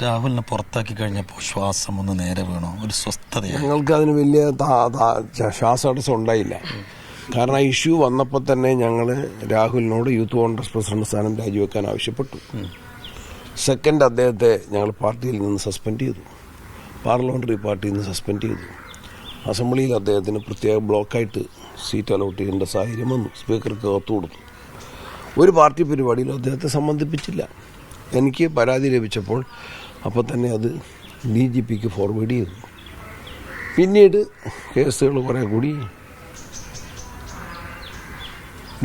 രാഹുലിനെ പുറത്താക്കി കഴിഞ്ഞപ്പോൾ ശ്വാസം ഒന്ന് നേരെ വീണോ? ഒരു സ്വസ്ഥതയാണ്. ഞങ്ങൾക്ക് അതിന് വലിയ ശ്വാസതടസ്സം ഉണ്ടായില്ല. കാരണം ആ ഇഷ്യൂ വന്നപ്പോൾ തന്നെ ഞങ്ങൾ രാഹുലിനോട് യൂത്ത് കോൺഗ്രസ് പ്രസിഡന്റ് സ്ഥാനം രാജിവെക്കാൻ ആവശ്യപ്പെട്ടു. സെക്കൻഡ്, അദ്ദേഹത്തെ ഞങ്ങൾ പാർട്ടിയിൽ നിന്ന് സസ്പെൻഡ് ചെയ്തു, പാർലമെന്ററി പാർട്ടിയിൽ നിന്ന് സസ്പെൻഡ് ചെയ്തു. അസംബ്ലിയിൽ അദ്ദേഹത്തിന് പ്രത്യേക ബ്ലോക്കായിട്ട് സീറ്റ് അലോട്ട് ചെയ്യേണ്ട സാഹചര്യം വന്നു. സ്പീക്കർക്ക് കത്ത് കൊടുത്തു. ഒരു പാർട്ടി പരിപാടിയിലും അദ്ദേഹത്തെ സംബന്ധിപ്പിച്ചില്ല. എനിക്ക് പരാതി ലഭിച്ചപ്പോൾ അപ്പോൾ തന്നെ അത് DGPക്ക് ഫോർവേഡ് ചെയ്തു. പിന്നീട് കേസുകൾ കുറേ കൂടി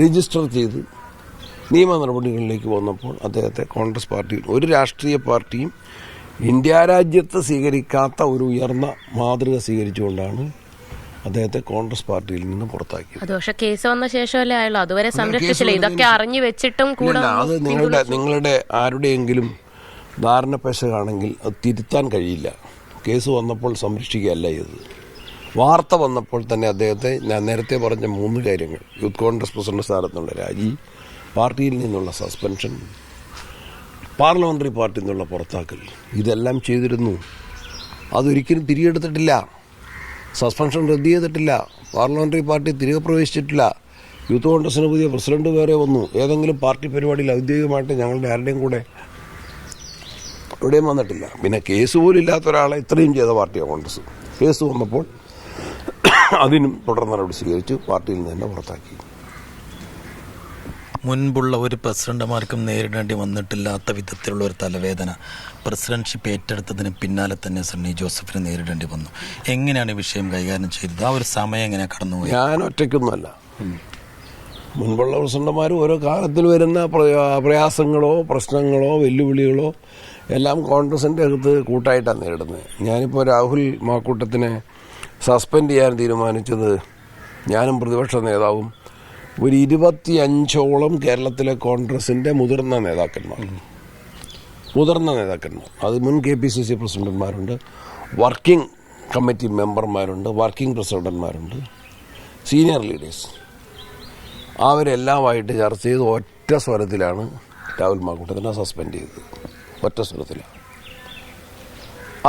രജിസ്റ്റർ ചെയ്ത് നിയമ നടപടികളിലേക്ക് വന്നപ്പോൾ അദ്ദേഹത്തെ കോൺഗ്രസ് പാർട്ടിയിൽ, ഒരു രാഷ്ട്രീയ പാർട്ടിയും ഇന്ത്യ രാജ്യത്ത് സ്വീകരിക്കാത്ത ഒരു ഉയർന്ന മാതൃക സ്വീകരിച്ചുകൊണ്ടാണ് അദ്ദേഹത്തെ കോൺഗ്രസ് പാർട്ടിയിൽ നിന്ന് പുറത്താക്കിയത്. അത് പക്ഷേ കേസ് വന്ന ശേഷമല്ലേ ആയുള്ളൂ, അതുവരെ സംരക്ഷിച്ചില്ല. ഇതൊക്കെ അറിഞ്ഞു വെച്ചിട്ടും കൂടെ അത് നിങ്ങളുടെ ആരുടെയെങ്കിലും ധാരണപ്പശകാണെങ്കിൽ അത് തിരുത്താൻ കഴിയില്ല. കേസ് വന്നപ്പോൾ സംരക്ഷിക്കുകയല്ല ചെയ്തത്. വാർത്ത വന്നപ്പോൾ തന്നെ അദ്ദേഹത്തെ, ഞാൻ നേരത്തെ പറഞ്ഞ 3 കാര്യങ്ങൾ, യൂത്ത് കോൺഗ്രസ് പ്രസിഡന്റ് സ്ഥാനത്തുള്ള രാജി, പാർട്ടിയിൽ നിന്നുള്ള സസ്പെൻഷൻ, പാർലമെന്ററി പാർട്ടിയിൽ നിന്നുള്ള പുറത്താക്കൽ, ഇതെല്ലാം ചെയ്തിരുന്നു. അതൊരിക്കലും തിരികെടുത്തിട്ടില്ല. സസ്പെൻഷൻ റദ്ദ് ചെയ്തിട്ടില്ല. പാർലമെന്ററി പാർട്ടി തിരികെ പ്രവേശിച്ചിട്ടില്ല. യൂത്ത് കോൺഗ്രസിന് പുതിയ പ്രസിഡന്റ് വേറെ വന്നു. ഏതെങ്കിലും പാർട്ടി പരിപാടിയിൽ ഔദ്യോഗികമായിട്ട് ഞങ്ങളുടെ ആരുടെയും കൂടെ എവിടെയും വന്നിട്ടില്ല. പിന്നെ കേസ് പോലും ഇല്ലാത്ത ഒരാളെ ഇത്രയും ചെയ്ത പാർട്ടിയാണ് കോൺഗ്രസ്. കേസ് വന്നപ്പോൾ അതിനും തുടർ നടപടി സ്വീകരിച്ച് പാർട്ടിയിൽ നിന്ന് തന്നെ പുറത്താക്കി. മുൻപുള്ള ഒരു പ്രസിഡന്റുമാർക്കും നേരിടേണ്ടി വന്നിട്ടില്ലാത്ത വിധത്തിലുള്ള ഒരു തലവേദന പ്രസിഡന്റ്ഷിപ്പ് ഏറ്റെടുത്തതിന് പിന്നാലെ തന്നെ സണ്ണി ജോസഫിന് നേരിടേണ്ടി വന്നു. എങ്ങനെയാണ് ഈ വിഷയം കൈകാര്യം ചെയ്തത്? ആ ഒരു സമയം എങ്ങനെ കടന്നുപോയി? ഞാൻ ഒറ്റയ്ക്കൊന്നുമല്ല. മുൻപുള്ള പ്രസിഡന്റുമാർ ഓരോ കാലത്തിൽ വരുന്ന പ്രയാസങ്ങളോ പ്രശ്നങ്ങളോ വെല്ലുവിളികളോ എല്ലാം കോൺഗ്രസിൻ്റെ അകത്ത് കൂട്ടായിട്ടാണ് നേരിടുന്നത്. ഞാനിപ്പോൾ രാഹുൽ മാക്കൂട്ടത്തിനെ സസ്പെൻഡ് ചെയ്യാൻ തീരുമാനിച്ചത് ഞാനും പ്രതിപക്ഷ നേതാവും ഒരു 25ഓളം കേരളത്തിലെ കോൺഗ്രസിൻ്റെ മുതിർന്ന നേതാക്കന്മാർ, അത് മുൻ KPCC പ്രസിഡന്റുമാരുണ്ട്, വർക്കിംഗ് കമ്മിറ്റി മെമ്പർമാരുണ്ട്, വർക്കിംഗ് പ്രസിഡന്റുമാരുണ്ട്, സീനിയർ ലീഡേഴ്സ്, അവരെല്ലാമായിട്ട് ചർച്ച ചെയ്ത് ഒറ്റ സ്വരത്തിലാണ് രാഹുൽ മാക്കൂട്ടത്തിനെ സസ്പെൻഡ് ചെയ്തത്. ഒറ്റ സ്വരത്തിലാണ്.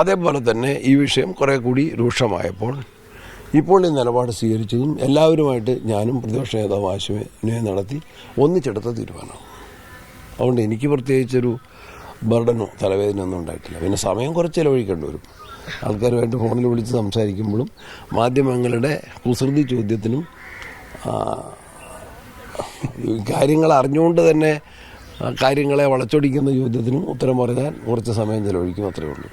അതേപോലെ തന്നെ ഈ വിഷയം കുറേ കൂടി രൂക്ഷമായപ്പോൾ ഇപ്പോൾ ഈ നിലപാട് സ്വീകരിച്ചതും എല്ലാവരുമായിട്ട് ഞാനും പ്രതിപക്ഷ നേതാവ് ആശയവിനിമയം നടത്തി ഒന്നിച്ചെടുത്ത തീരുമാനമാണ്. അതുകൊണ്ട് എനിക്ക് പ്രത്യേകിച്ചൊരു ബർഡനോ തലവേദനയോ ഒന്നും ഉണ്ടായിട്ടില്ല. പിന്നെ സമയം കുറച്ച് ചിലവഴിക്കേണ്ടി വരും. ആൾക്കാരുമായിട്ട് ഫോണിൽ വിളിച്ച് സംസാരിക്കുമ്പോഴും മാധ്യമങ്ങളുടെ കുസൃതി ചോദ്യത്തിനും കാര്യങ്ങൾ അറിഞ്ഞുകൊണ്ട് തന്നെ കാര്യങ്ങളെ വളച്ചൊടിക്കുന്ന ചോദ്യത്തിനും ഉത്തരം പറയാൻ കുറച്ച് സമയം ചിലവഴിക്കും. അത്രയേ ഉള്ളൂ.